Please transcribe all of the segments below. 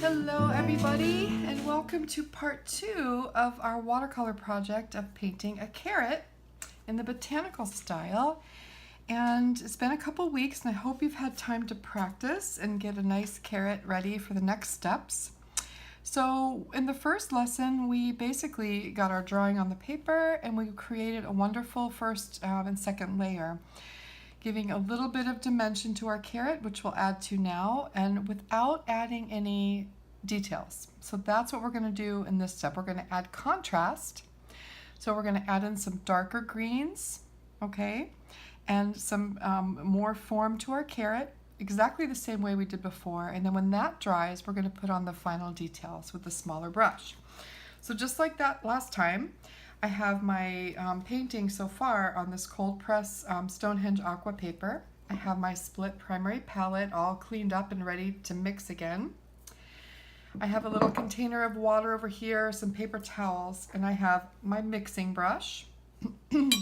Hello everybody, and welcome to part 2 of our watercolor project of painting a carrot in the botanical style. And it's been a couple weeks and I hope you've had time to practice and get a nice carrot ready for the next steps. So in the first lesson we basically got our drawing on the paper and we created a wonderful first and second layer, giving a little bit of dimension to our carrot, which we'll add to now, and without adding any details. So that's what we're going to do in this step. We're going to add contrast. So we're going to add in some darker greens, okay, and some more form to our carrot, exactly the same way we did before. And then when that dries, we're going to put on the final details with the smaller brush. So just like that last time, I have my painting so far on this cold press Stonehenge aqua paper. I have my split primary palette all cleaned up and ready to mix again. I have a little container of water over here, some paper towels, and I have my mixing brush. And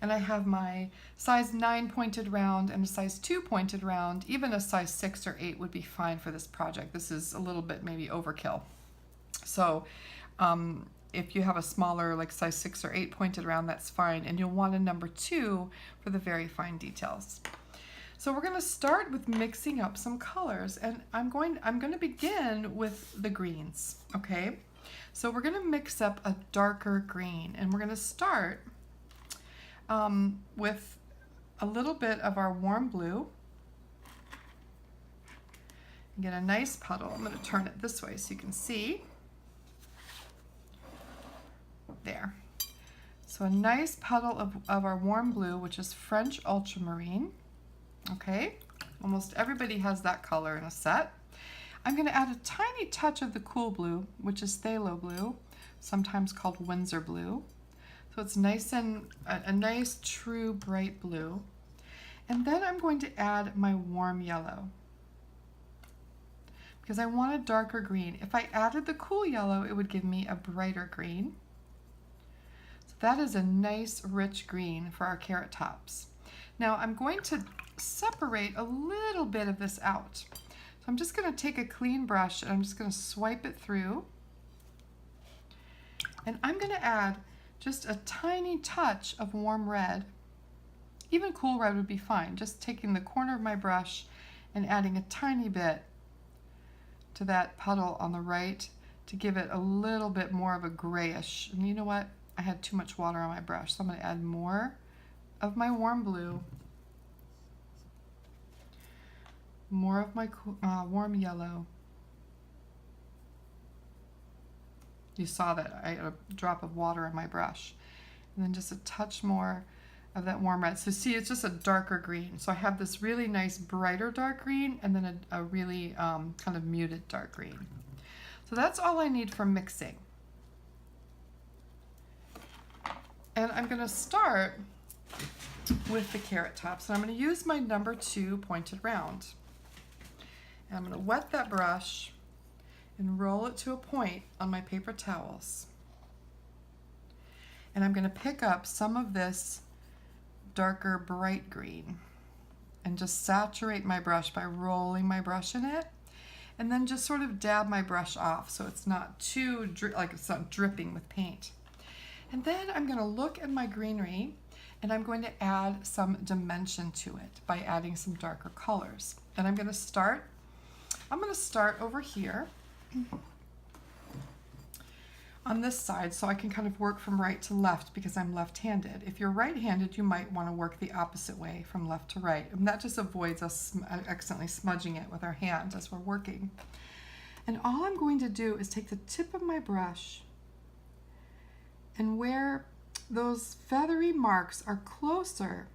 I have my size 9 pointed round and a size 2 pointed round. Even a size 6 or 8 would be fine for this project. This is a little bit maybe overkill. So if you have a smaller, like size 6 or 8 pointed round, that's fine. And you'll want a number 2 for the very fine details. So we're going to start with mixing up some colors, and I'm going to begin with the greens, okay? So we're going to mix up a darker green, and we're going to start with a little bit of our warm blue. Get a nice puddle. I'm going to turn it this way so you can see. There. So a nice puddle of our warm blue, which is French ultramarine. Okay, almost everybody has that color in a set. I'm going to add a tiny touch of the cool blue, which is phthalo blue, sometimes called Windsor blue. So it's nice and a nice true bright blue. And then I'm going to add my warm yellow, because I want a darker green. If I added the cool yellow, it would give me a brighter green. That is a nice rich green for our carrot tops. Now I'm going to separate a little bit of this out. So I'm just going to take a clean brush and I'm just going to swipe it through. And I'm going to add just a tiny touch of warm red. Even cool red would be fine. Just taking the corner of my brush and adding a tiny bit to that puddle on the right to give it a little bit more of a grayish. And you know what? I had too much water on my brush, so I'm going to add more of my warm blue, more of my warm yellow. You saw that I had a drop of water on my brush, and then just a touch more of that warm red. So see, it's just a darker green. So I have this really nice brighter dark green and then a really kind of muted dark green. So that's all I need for mixing. And I'm going to start with the carrot tops. And I'm going to use my number 2 pointed round. And I'm going to wet that brush and roll it to a point on my paper towels. And I'm going to pick up some of this darker bright green and just saturate my brush by rolling my brush in it. And then just sort of dab my brush off so it's not too, like it's not dripping with paint. And then I'm going to look at my greenery and I'm going to add some dimension to it by adding some darker colors. And I'm going to start over here on this side so I can kind of work from right to left because I'm left-handed. If you're right-handed, you might want to work the opposite way from left to right. And that just avoids us accidentally smudging it with our hand as we're working. And all I'm going to do is take the tip of my brush, and where those feathery marks are closer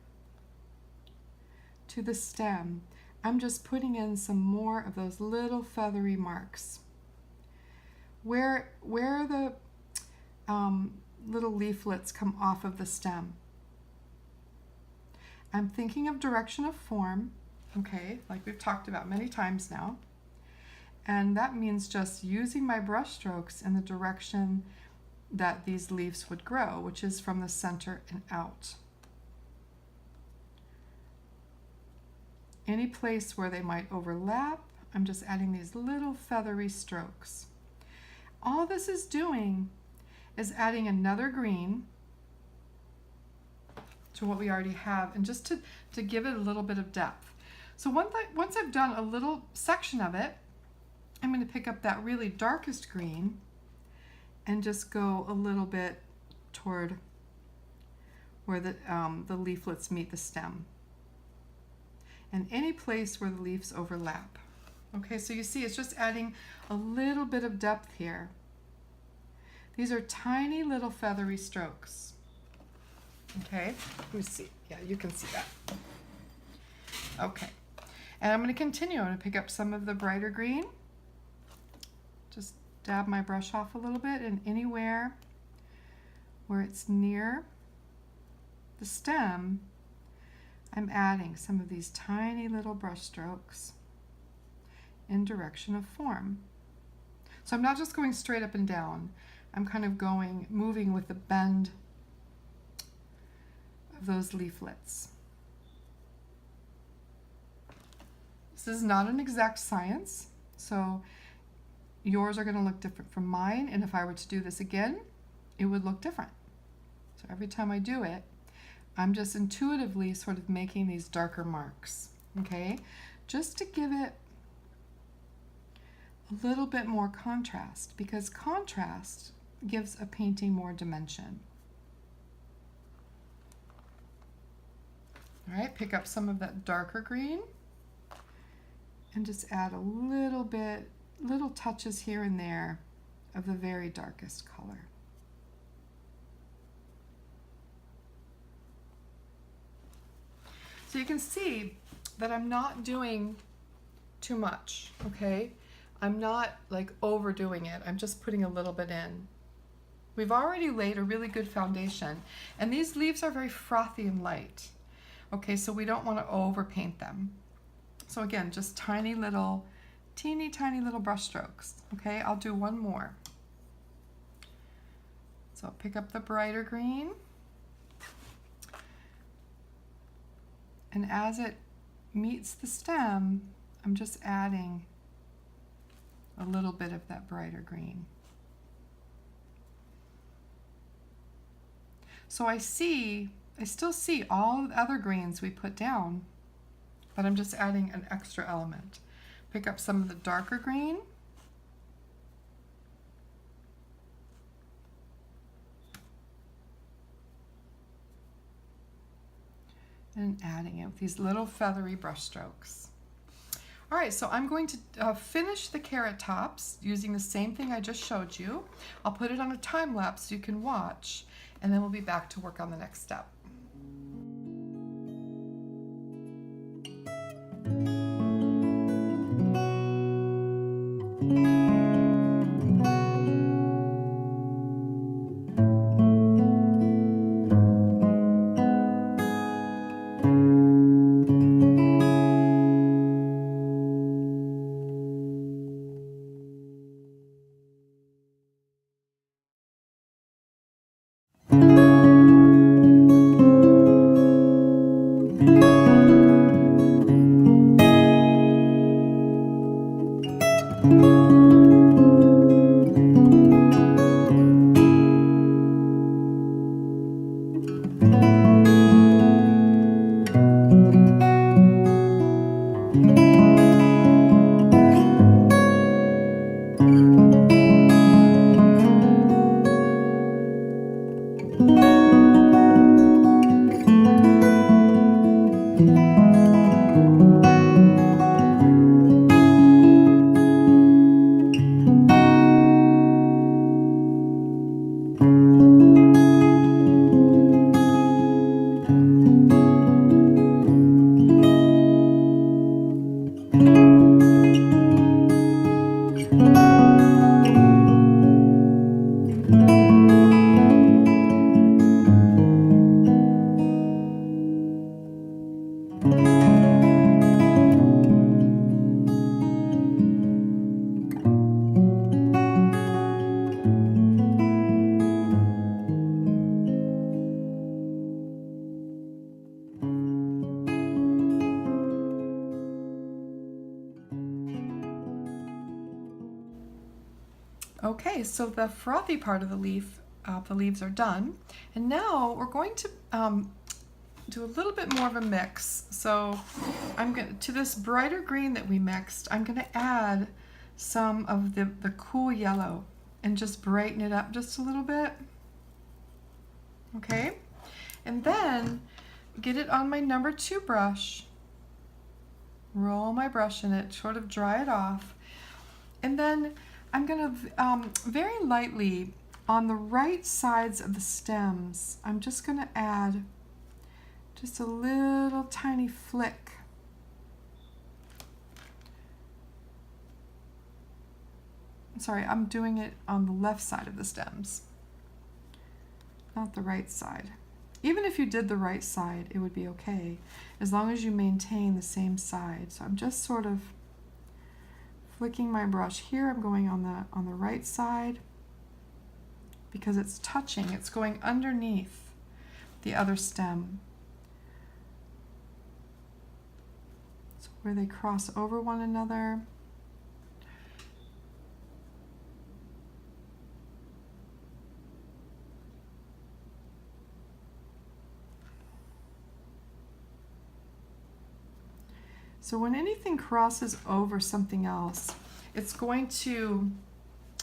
to the stem, I'm just putting in some more of those little feathery marks. Where the little leaflets come off of the stem, I'm thinking of direction of form, okay, like we've talked about many times now. And that means just using my brush strokes in the direction that these leaves would grow, which is from the center and out. Any place where they might overlap, I'm just adding these little feathery strokes. All this is doing is adding another green to what we already have, and just to give it a little bit of depth. So once I've done a little section of it, I'm going to pick up that really darkest green and just go a little bit toward where the leaflets meet the stem, and any place where the leaves overlap. Okay, so you see it's just adding a little bit of depth here. These are tiny little feathery strokes. Okay, let me see. Yeah, you can see that. Okay, and I'm going to continue. I'm going to pick up some of the brighter green. Just dab my brush off a little bit, and anywhere where it's near the stem, I'm adding some of these tiny little brush strokes in direction of form. So I'm not just going straight up and down. I'm kind of moving with the bend of those leaflets. This is not an exact science, so yours are going to look different from mine, and if I were to do this again, it would look different. So every time I do it, I'm just intuitively sort of making these darker marks, okay? Just to give it a little bit more contrast, because contrast gives a painting more dimension. All right, pick up some of that darker green and just add a little bit, little touches here and there of the very darkest color. So you can see that I'm not doing too much, okay? I'm not like overdoing it. I'm just putting a little bit in. We've already laid a really good foundation, and these leaves are very frothy and light. Okay, so we don't want to overpaint them. So again, just tiny little, teeny tiny little brush strokes. Okay, I'll do one more. So I'll pick up the brighter green, and as it meets the stem, I'm just adding a little bit of that brighter green. So I still see all the other greens we put down, but I'm just adding an extra element. Pick up some of the darker green. And adding it with these little feathery brush strokes. All right, so I'm going to finish the carrot tops using the same thing I just showed you. I'll put it on a time lapse so you can watch, and then we'll be back to work on the next step. Okay, so the frothy part of the leaves are done. And now we're going to do a little bit more of a mix. So I'm going to this brighter green that we mixed, I'm going to add some of the cool yellow and just brighten it up just a little bit. Okay, and then get it on my number 2 brush, roll my brush in it, sort of dry it off, and then I'm going to very lightly on the right sides of the stems, I'm just going to add just a little tiny flick. Sorry, I'm doing it on the left side of the stems, not the right side. Even if you did the right side, it would be okay, as long as you maintain the same side. So I'm just sort of flicking my brush here. I'm going on the right side because it's touching, it's going underneath the other stem. So where they cross over one another. So when anything crosses over something else, it's going to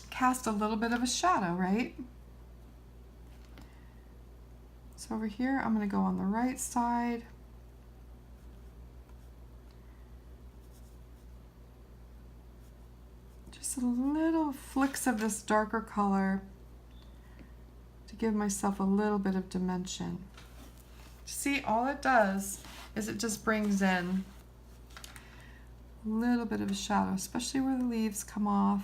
cast a little bit of a shadow, right? So over here, I'm going to go on the right side. Just a little flicks of this darker color to give myself a little bit of dimension. See, all it does is it just brings in a little bit of a shadow, especially where the leaves come off.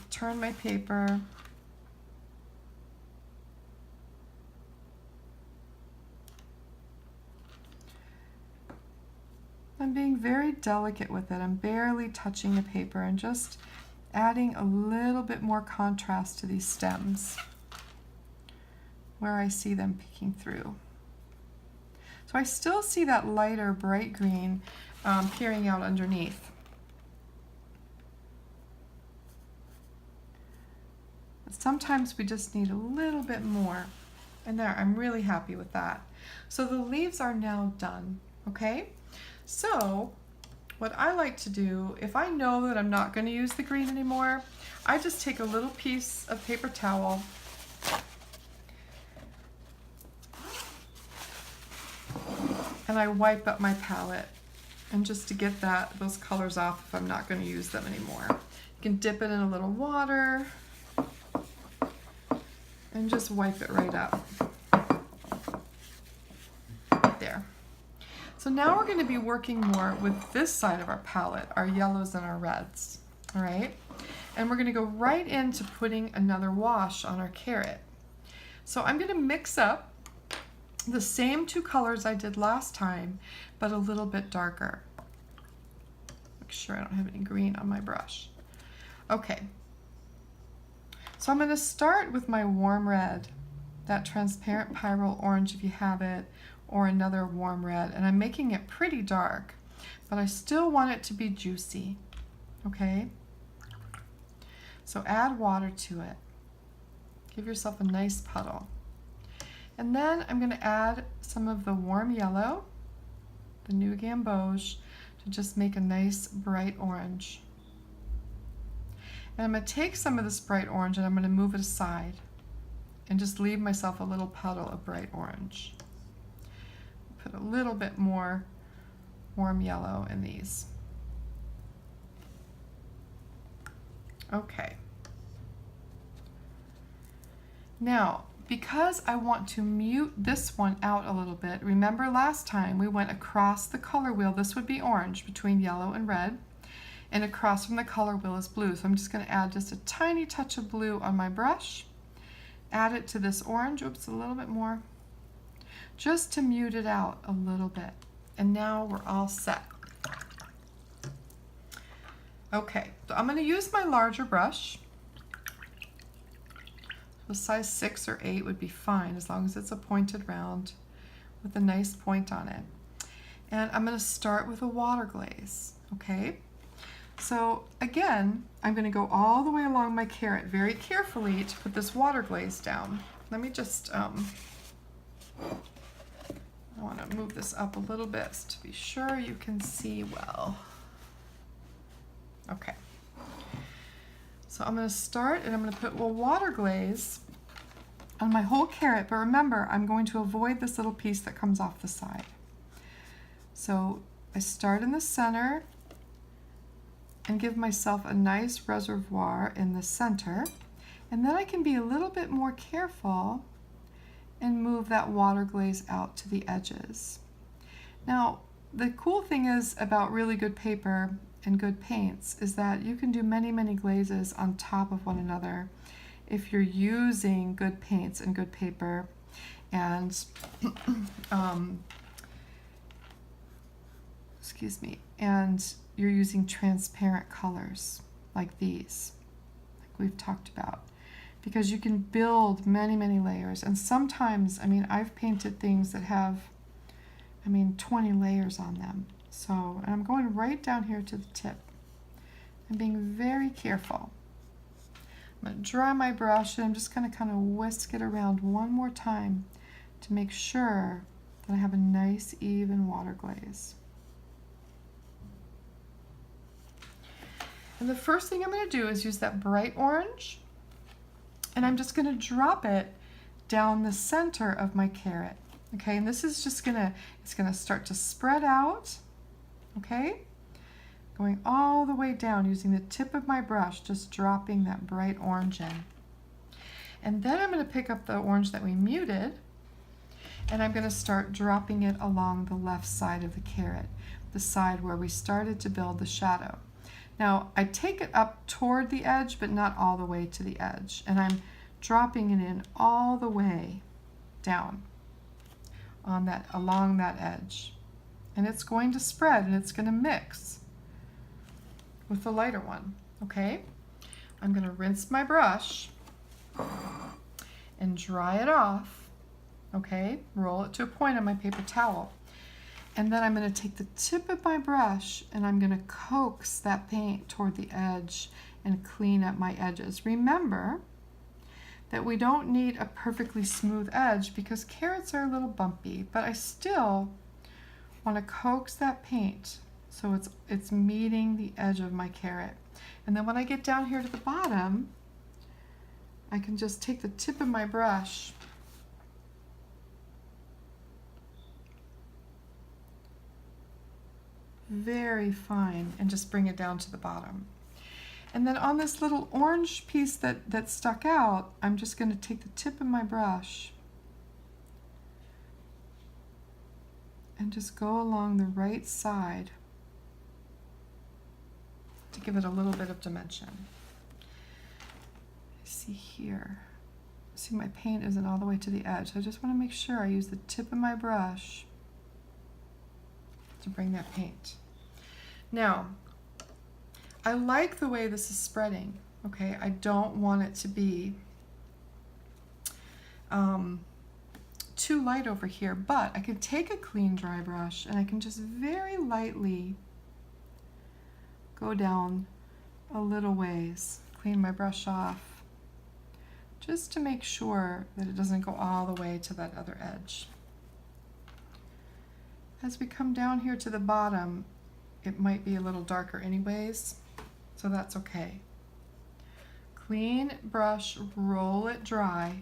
Turn my paper. I'm being very delicate with it. I'm barely touching the paper and just adding a little bit more contrast to these stems where I see them peeking through. So I still see that lighter bright green peering out underneath. But sometimes we just need a little bit more. And there, I'm really happy with that. So the leaves are now done, okay? So what I like to do, if I know that I'm not going to use the green anymore, I just take a little piece of paper towel and I wipe up my palette, and just to get those colors off if I'm not going to use them anymore. You can dip it in a little water and just wipe it right up. There. So now we're going to be working more with this side of our palette, our yellows and our reds, all right? And we're going to go right into putting another wash on our carrot. So I'm going to mix up the same 2 colors I did last time, but a little bit darker. Make sure I don't have any green on my brush. Okay. So I'm going to start with my warm red, that transparent pyrrole orange if you have it, or another warm red, and I'm making it pretty dark, but I still want it to be juicy, okay? So add water to it. Give yourself a nice puddle. And then I'm going to add some of the warm yellow, the New Gamboge, to just make a nice bright orange. And I'm going to take some of this bright orange and I'm going to move it aside and just leave myself a little puddle of bright orange. Put a little bit more warm yellow in these. Okay. Now, because I want to mute this one out a little bit, remember last time we went across the color wheel, this would be orange between yellow and red, and across from the color wheel is blue. So I'm just going to add just a tiny touch of blue on my brush, add it to this orange, oops, a little bit more, just to mute it out a little bit. And now we're all set. Okay, so I'm going to use my larger brush. So size 6 or 8 would be fine, as long as it's a pointed round with a nice point on it. And I'm going to start with a water glaze, okay? So again, I'm going to go all the way along my carrot very carefully to put this water glaze down. Let me just, I want to move this up a little bit to be sure you can see well. Okay. So I'm going to start and I'm going to put a water glaze on my whole carrot, but remember, I'm going to avoid this little piece that comes off the side. So I start in the center and give myself a nice reservoir in the center, and then I can be a little bit more careful and move that water glaze out to the edges. Now, the cool thing is about really good paper and good paints is that you can do many, many glazes on top of one another if you're using good paints and good paper and excuse me, and you're using transparent colors like these, like we've talked about, because you can build many, many layers. And sometimes, I mean, I've painted things that have, 20 layers on them. So, and I'm going right down here to the tip. I'm being very careful. I'm going to dry my brush and I'm just going to kind of whisk it around one more time to make sure that I have a nice even water glaze. And the first thing I'm going to do is use that bright orange, and I'm just going to drop it down the center of my carrot. Okay, and this is just it's going to start to spread out, okay? Going all the way down using the tip of my brush, just dropping that bright orange in. And then I'm going to pick up the orange that we muted, and I'm going to start dropping it along the left side of the carrot, the side where we started to build the shadow. Now, I take it up toward the edge, but not all the way to the edge. And I'm dropping it in all the way down on that, along that edge. And it's going to spread and it's going to mix with the lighter one, okay? I'm going to rinse my brush and dry it off, okay? Roll it to a point on my paper towel. And then I'm going to take the tip of my brush and I'm going to coax that paint toward the edge and clean up my edges. Remember that we don't need a perfectly smooth edge because carrots are a little bumpy, but I still want to coax that paint so it's meeting the edge of my carrot. And then when I get down here to the bottom, I can just take the tip of my brush very fine and just bring it down to the bottom. And then on this little orange piece that stuck out, I'm just going to take the tip of my brush and just go along the right side to give it a little bit of dimension. See here. See, my paint isn't all the way to the edge. So I just want to make sure I use the tip of my brush to bring that paint. Now, I like the way this is spreading, okay? I don't want it to be too light over here, but I can take a clean dry brush and I can just very lightly go down a little ways, clean my brush off, just to make sure that it doesn't go all the way to that other edge. As we come down here to the bottom, it might be a little darker anyways, so that's okay. Clean brush, roll it dry.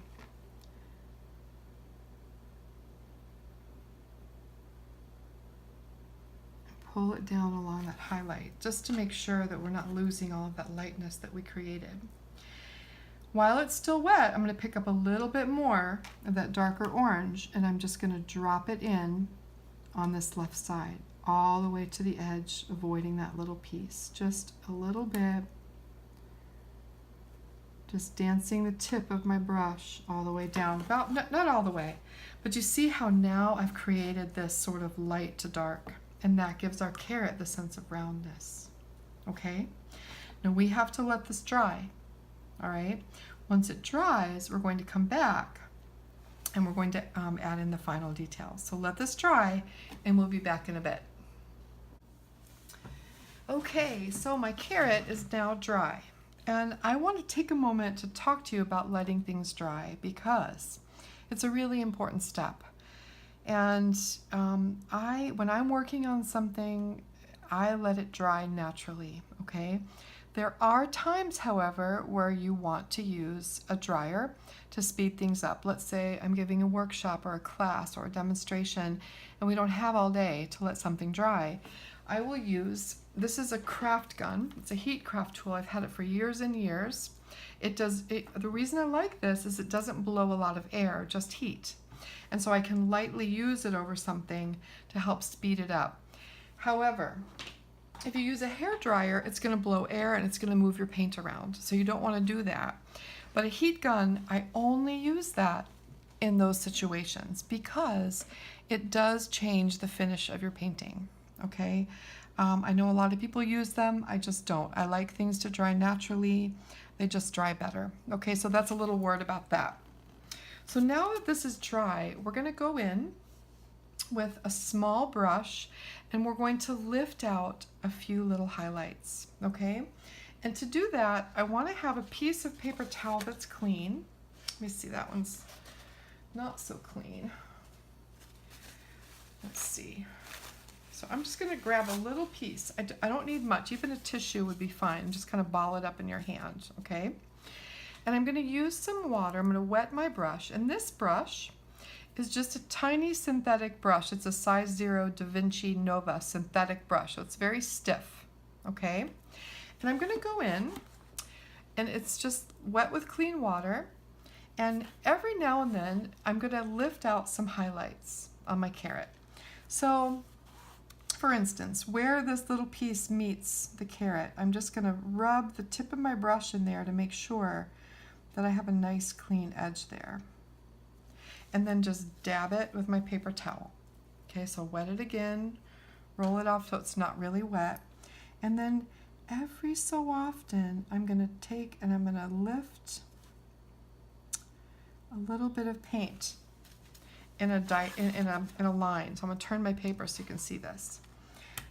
And pull it down along that highlight, just to make sure that we're not losing all of that lightness that we created. While it's still wet, I'm going to pick up a little bit more of that darker orange, and I'm just going to drop it in on this left side, all the way to the edge, avoiding that little piece. Just a little bit. Just dancing the tip of my brush all the way down, about not all the way, but you see how now I've created this sort of light to dark, and that gives our carrot the sense of roundness. Okay? Now we have to let this dry. All right? Once it dries, we're going to come back and we're going to add in the final details. So let this dry and we'll be back in a bit. Okay. Okay, so my carrot is now dry, and I want to take a moment to talk to you about letting things dry because it's a really important step. And when I'm working on something, I let it dry naturally, okay? There are times, however, where you want to use a dryer to speed things up. Let's say I'm giving a workshop or a class or a demonstration and we don't have all day to let something dry. I will use, this is a craft gun. It's a heat craft tool. I've had it for years and years. The reason I like this is it doesn't blow a lot of air, just heat. And so I can lightly use it over something to help speed it up. However, if you use a hair dryer, it's going to blow air and it's going to move your paint around. So you don't want to do that. But a heat gun, I only use that in those situations because it does change the finish of your painting. Okay? I know a lot of people use them. I just don't. I like things to dry naturally. They just dry better. Okay, so that's a little word about that. So now that this is dry, we're going to go in with a small brush and we're going to lift out a few little highlights, okay? And to do that, I want to have a piece of paper towel that's clean. Let me see, that one's not so clean. Let's see. So I'm just going to grab a little piece. I don't need much. Even a tissue would be fine. Just kind of ball it up in your hand, okay? And I'm going to use some water. I'm going to wet my brush. And this brush is just a tiny synthetic brush. It's a size 0 Da Vinci Nova synthetic brush. So it's very stiff, okay? And I'm going to go in, and it's just wet with clean water. And every now and then, I'm going to lift out some highlights on my carrot. So, for instance, where this little piece meets the carrot, I'm just going to rub the tip of my brush in there to make sure that I have a nice clean edge there. And then just dab it with my paper towel. Okay, so wet it again, roll it off so it's not really wet. And then every so often, I'm going to take and I'm going to lift a little bit of paint in a line. So I'm going to turn my paper so you can see this.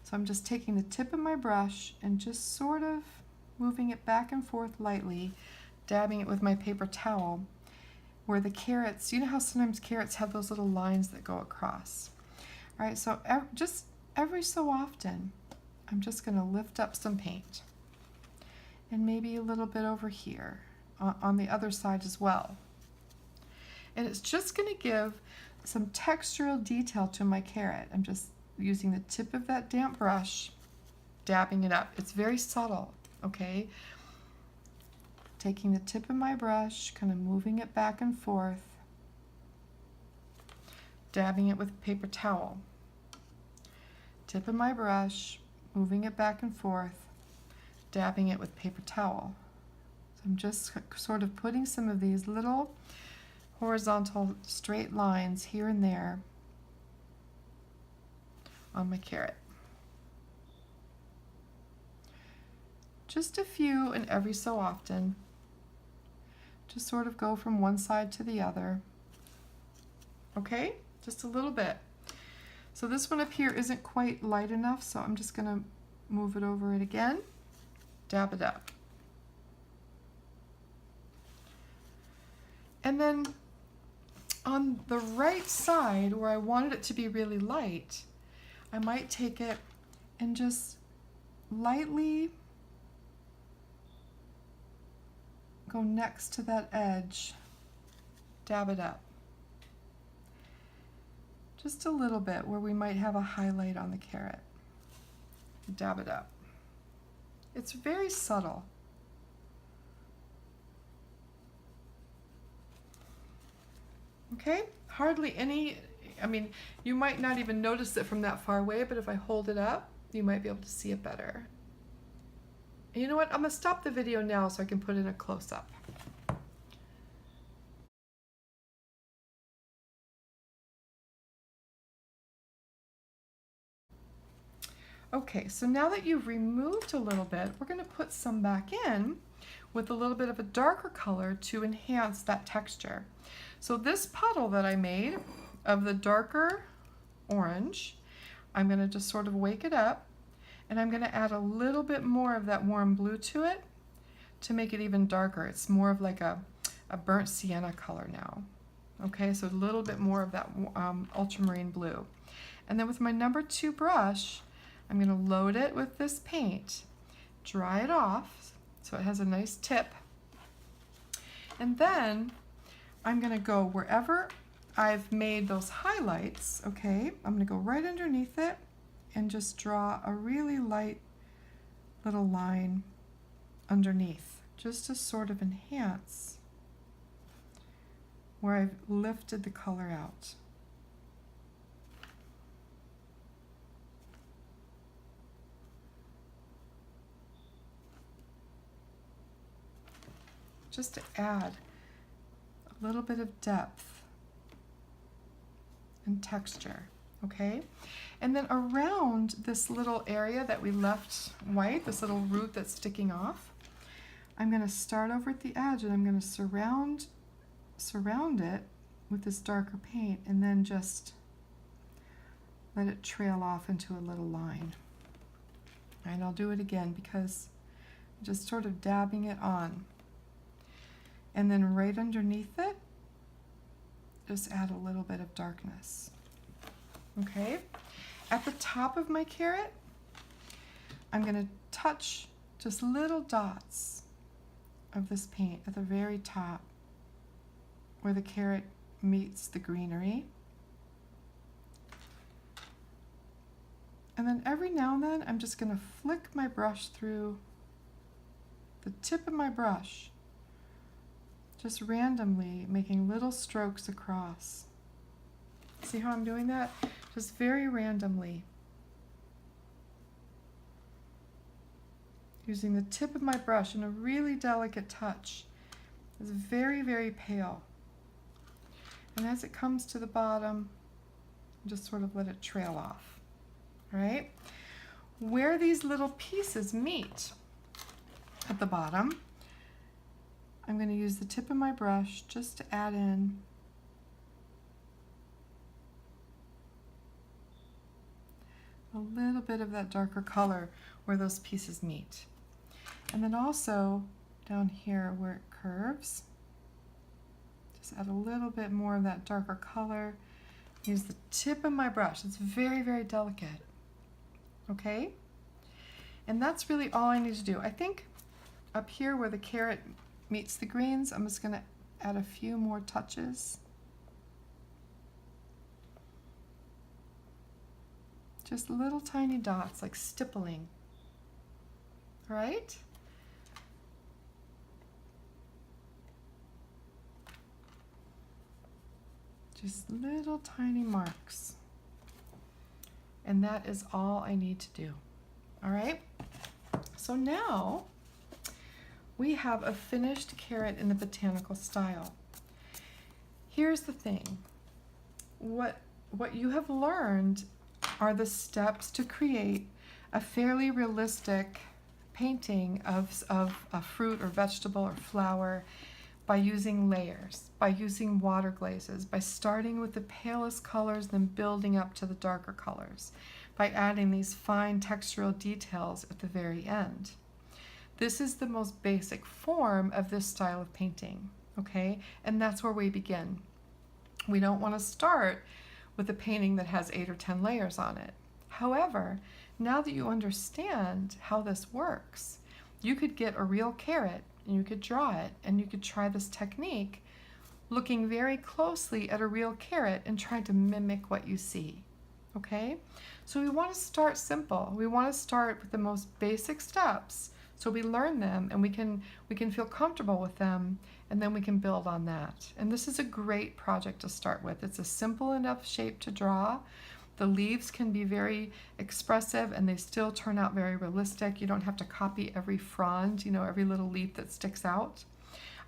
So I'm just taking the tip of my brush and just sort of moving it back and forth lightly, dabbing it with my paper towel where the carrots, you know how sometimes carrots have those little lines that go across. All right, so just every so often, I'm just going to lift up some paint and maybe a little bit over here on the other side as well. And it's just going to give some textural detail to my carrot. I'm just using the tip of that damp brush, dabbing it up. It's very subtle, okay? Taking the tip of my brush, kind of moving it back and forth, dabbing it with a paper towel. Tip of my brush, moving it back and forth, dabbing it with paper towel. So I'm just sort of putting some of these little horizontal straight lines here and there on my carrot. Just a few, and every so often, just sort of go from one side to the other. Okay, just a little bit. So this one up here isn't quite light enough, so I'm just going to move it over it again, dab it up. And then on the right side, where I wanted it to be really light, I might take it and just lightly go next to that edge, dab it up. Just a little bit where we might have a highlight on the carrot. Dab it up. It's very subtle. Okay, hardly any, I mean, you might not even notice it from that far away, but if I hold it up, you might be able to see it better. And you know what, I'm gonna stop the video now so I can put in a close-up. Okay, so now that you've removed a little bit, we're gonna put some back in with a little bit of a darker color to enhance that texture. So this puddle that I made of the darker orange, I'm gonna just sort of wake it up And I'm going to add a little bit more of that warm blue to it to make it even darker. It's more of like a burnt sienna color now. Okay, so a little bit more of that ultramarine blue. And then with my number 2 brush, I'm going to load it with this paint, dry it off so it has a nice tip. And then I'm going to go wherever I've made those highlights, okay, I'm going to go right underneath it and just draw a really light little line underneath, just to sort of enhance where I've lifted the color out. Just to add a little bit of depth and texture, okay? And then around this little area that we left white, this little root that's sticking off, I'm going to start over at the edge and I'm going to surround it with this darker paint and then just let it trail off into a little line. And I'll do it again because I'm just sort of dabbing it on. And then right underneath it, just add a little bit of darkness. Okay? At the top of my carrot, I'm going to touch just little dots of this paint at the very top where the carrot meets the greenery. And then every now and then, I'm just going to flick my brush through the tip of my brush, just randomly making little strokes across. See how I'm doing that? Just very randomly. Using the tip of my brush in a really delicate touch. It's very, very pale. And as it comes to the bottom, just sort of let it trail off. All right? Where these little pieces meet at the bottom, I'm going to use the tip of my brush just to add in a little bit of that darker color where those pieces meet. And then also down here where it curves, just add a little bit more of that darker color. Use the tip of my brush. It's very, very delicate. Okay? And that's really all I need to do. I think up here where the carrot meets the greens, I'm just going to add a few more touches. Just little tiny dots, like stippling. All right? Just little tiny marks. And that is all I need to do. All right? So now we have a finished carrot in the botanical style. Here's the thing. What you have learned are the steps to create a fairly realistic painting of a fruit or vegetable or flower by using layers, by using water glazes, by starting with the palest colors, then building up to the darker colors, by adding these fine textural details at the very end. This is the most basic form of this style of painting, okay? And that's where we begin. We don't want to start with a painting that has 8 or 10 layers on it. However, now that you understand how this works, you could get a real carrot and you could draw it and you could try this technique looking very closely at a real carrot and try to mimic what you see, okay? So we want to start simple. We want to start with the most basic steps so we learn them and we can feel comfortable with them, and then we can build on that. And this is a great project to start with. It's a simple enough shape to draw. The leaves can be very expressive and they still turn out very realistic. You don't have to copy every frond, you know, every little leaf that sticks out.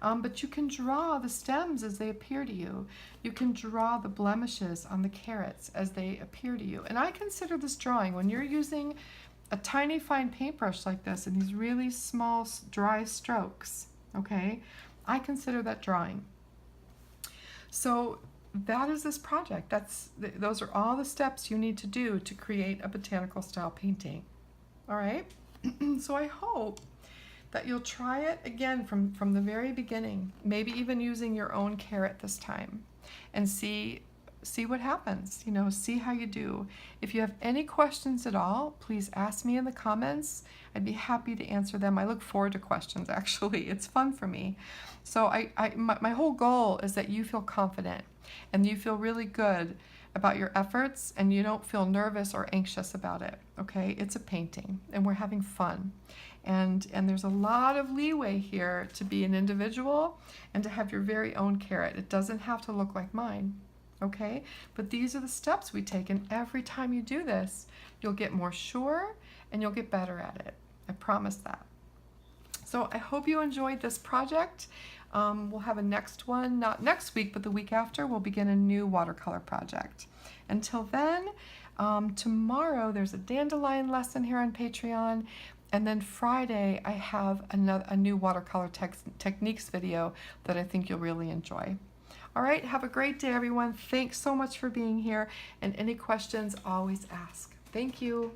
But you can draw the stems as they appear to you. You can draw the blemishes on the carrots as they appear to you. And I consider this drawing, when you're using a tiny fine paintbrush like this and these really small dry strokes, okay, I consider that drawing. So that is this project. Those are all the steps you need to do to create a botanical style painting. All right. So I hope that you'll try it again from the very beginning, maybe even using your own carrot this time, and see what happens, you know, see how you do. If you have any questions at all, please ask me in the comments. I'd be happy to answer them. I look forward to questions, actually. It's fun for me. So my whole goal is that you feel confident and you feel really good about your efforts and you don't feel nervous or anxious about it, okay? It's a painting and we're having fun. And there's a lot of leeway here to be an individual and to have your very own carrot. It doesn't have to look like mine, okay? But these are the steps we take, and every time you do this, you'll get more sure and you'll get better at it. I promise that. So I hope you enjoyed this project. We'll have a next one, not next week, but the week after, we'll begin a new watercolor project. Until then, tomorrow there's a dandelion lesson here on Patreon. And then Friday, I have a new watercolor techniques video that I think you'll really enjoy. All right, have a great day, everyone. Thanks so much for being here. And any questions, always ask. Thank you.